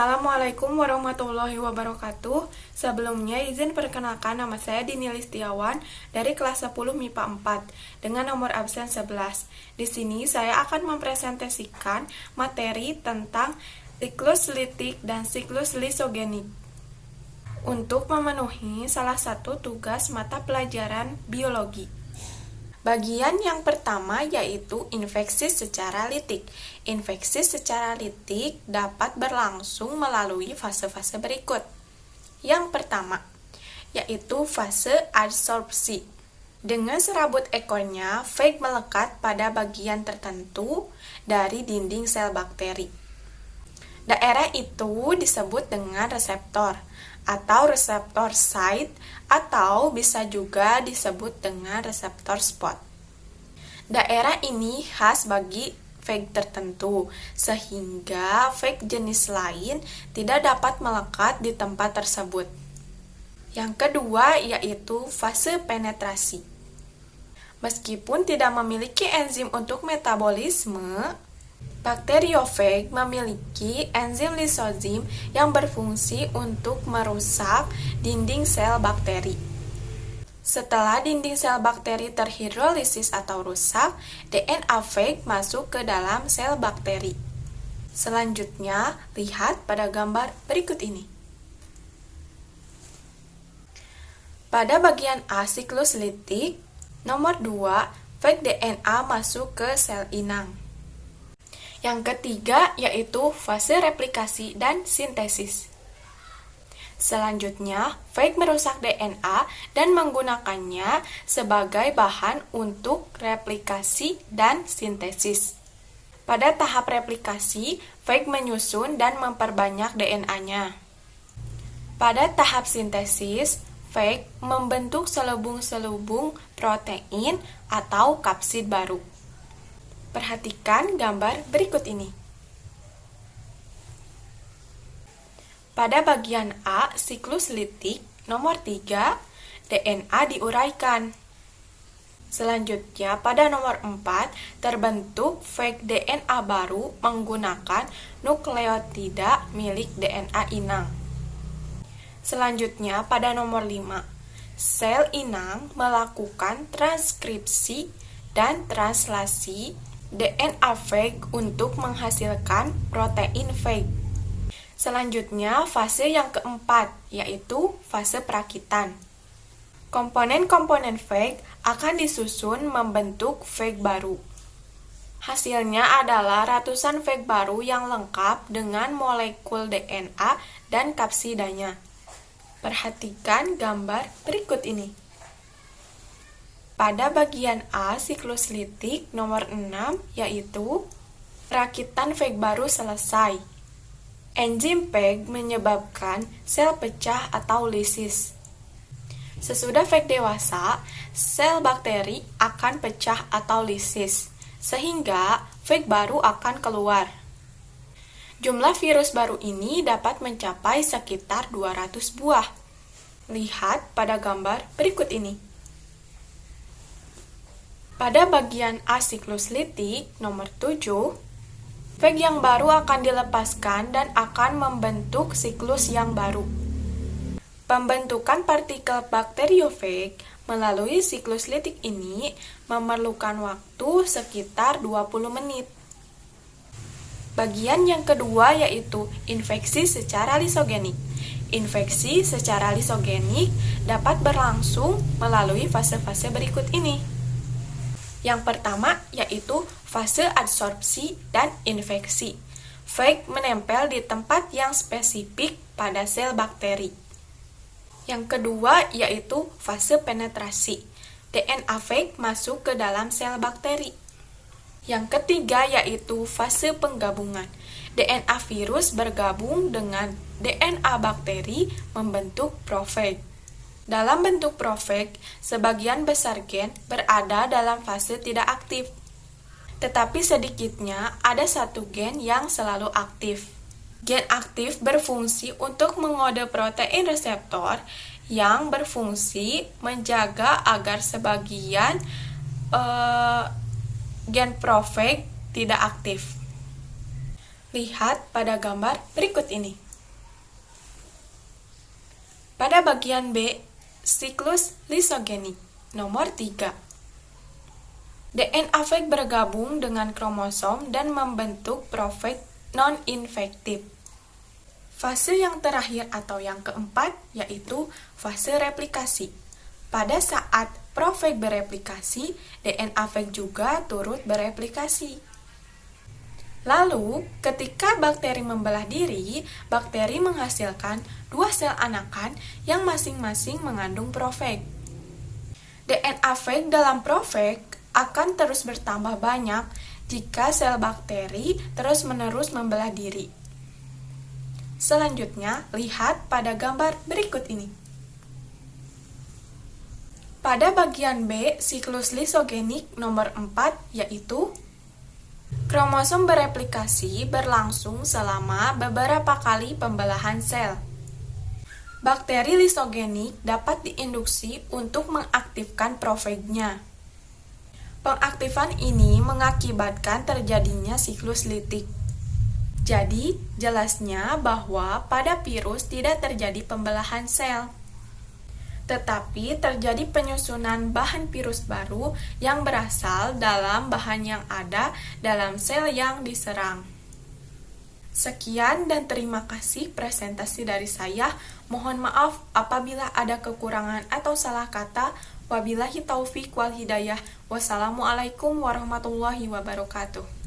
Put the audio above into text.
Assalamualaikum warahmatullahi wabarakatuh. Sebelumnya izin perkenalkan, nama saya Dini Listiawan dari kelas 10 MIPA 4 dengan nomor absen 11. Di sini saya akan mempresentasikan materi tentang siklus litik dan siklus lisogenik untuk memenuhi salah satu tugas mata pelajaran biologi. Bagian yang pertama yaitu infeksi secara litik. Infeksi secara litik dapat berlangsung melalui fase-fase berikut. Yang pertama, yaitu fase adsorpsi. Dengan serabut ekornya, fag melekat pada bagian tertentu dari dinding sel bakteri. Daerah itu disebut dengan reseptor atau reseptor site, atau bisa juga disebut dengan reseptor spot. Daerah ini khas bagi fag tertentu, sehingga fag jenis lain tidak dapat melekat di tempat tersebut. Yang kedua yaitu fase penetrasi. Meskipun tidak memiliki enzim untuk metabolisme, bakteriofag memiliki enzim lisozim yang berfungsi untuk merusak dinding sel bakteri. Setelah dinding sel bakteri terhidrolisis atau rusak, DNA fag masuk ke dalam sel bakteri. Selanjutnya, lihat pada gambar berikut ini. Pada bagian A siklus litik, nomor 2, fag DNA masuk ke sel inang. Yang ketiga yaitu fase replikasi dan sintesis. Selanjutnya, fag merusak DNA dan menggunakannya sebagai bahan untuk replikasi dan sintesis. Pada tahap replikasi, fag menyusun dan memperbanyak DNA-nya. Pada tahap sintesis, fag membentuk selubung-selubung protein atau kapsid baru. Perhatikan gambar berikut ini. Pada bagian A, siklus litik, nomor 3, DNA diuraikan. Selanjutnya, pada nomor 4, terbentuk fag DNA baru menggunakan nukleotida milik DNA inang. Selanjutnya, pada nomor 5, sel inang melakukan transkripsi dan translasi DNA fag untuk menghasilkan protein fag. Selanjutnya, fase yang keempat, yaitu fase perakitan. Komponen-komponen fag akan disusun membentuk fag baru. Hasilnya adalah ratusan fag baru yang lengkap dengan molekul DNA dan kapsidanya. Perhatikan gambar berikut ini. Pada bagian A siklus litik nomor 6 yaitu perakitan fag baru selesai. Enzim PEG menyebabkan sel pecah atau lisis. Sesudah fag dewasa, sel bakteri akan pecah atau lisis, sehingga fag baru akan keluar. Jumlah virus baru ini dapat mencapai sekitar 200 buah. Lihat pada gambar berikut ini. Pada bagian A siklus litik nomor 7, fag yang baru akan dilepaskan dan akan membentuk siklus yang baru. Pembentukan partikel bakteriofag melalui siklus litik ini memerlukan waktu sekitar 20 menit. Bagian yang kedua yaitu infeksi secara lisogenik. Infeksi secara lisogenik dapat berlangsung melalui fase-fase berikut ini. Yang pertama yaitu fase adsorpsi dan infeksi. Fag menempel di tempat yang spesifik pada sel bakteri. Yang kedua yaitu fase penetrasi. DNA fag masuk ke dalam sel bakteri. Yang ketiga yaitu fase penggabungan. DNA virus bergabung dengan DNA bakteri membentuk profag. Dalam bentuk profag, sebagian besar gen berada dalam fase tidak aktif. Tetapi sedikitnya ada satu gen yang selalu aktif. Gen aktif berfungsi untuk mengode protein reseptor yang berfungsi menjaga agar sebagian gen profag tidak aktif. Lihat pada gambar berikut ini. Pada bagian B, siklus lisogenik. Nomor 3. DNA fag bergabung dengan kromosom dan membentuk profag non-infektif. Fase yang terakhir atau yang keempat yaitu fase replikasi. Pada saat profag bereplikasi, DNA fag juga turut bereplikasi. Lalu, ketika bakteri membelah diri, bakteri menghasilkan 2 sel anakan yang masing-masing mengandung profag. DNA fag dalam profag akan terus bertambah banyak jika sel bakteri terus-menerus membelah diri. Selanjutnya, lihat pada gambar berikut ini. Pada bagian B, siklus lisogenik nomor 4 yaitu kromosom bereplikasi berlangsung selama beberapa kali pembelahan sel. Bakteri lisogenik dapat diinduksi untuk mengaktifkan profagnya. Pengaktifan ini mengakibatkan terjadinya siklus litik. Jadi, jelasnya bahwa pada virus tidak terjadi pembelahan sel, tetapi terjadi penyusunan bahan virus baru yang berasal dalam bahan yang ada dalam sel yang diserang. Sekian dan terima kasih presentasi dari saya. Mohon maaf apabila ada kekurangan atau salah kata. Wabillahi taufik wal hidayah. Wassalamualaikum warahmatullahi wabarakatuh.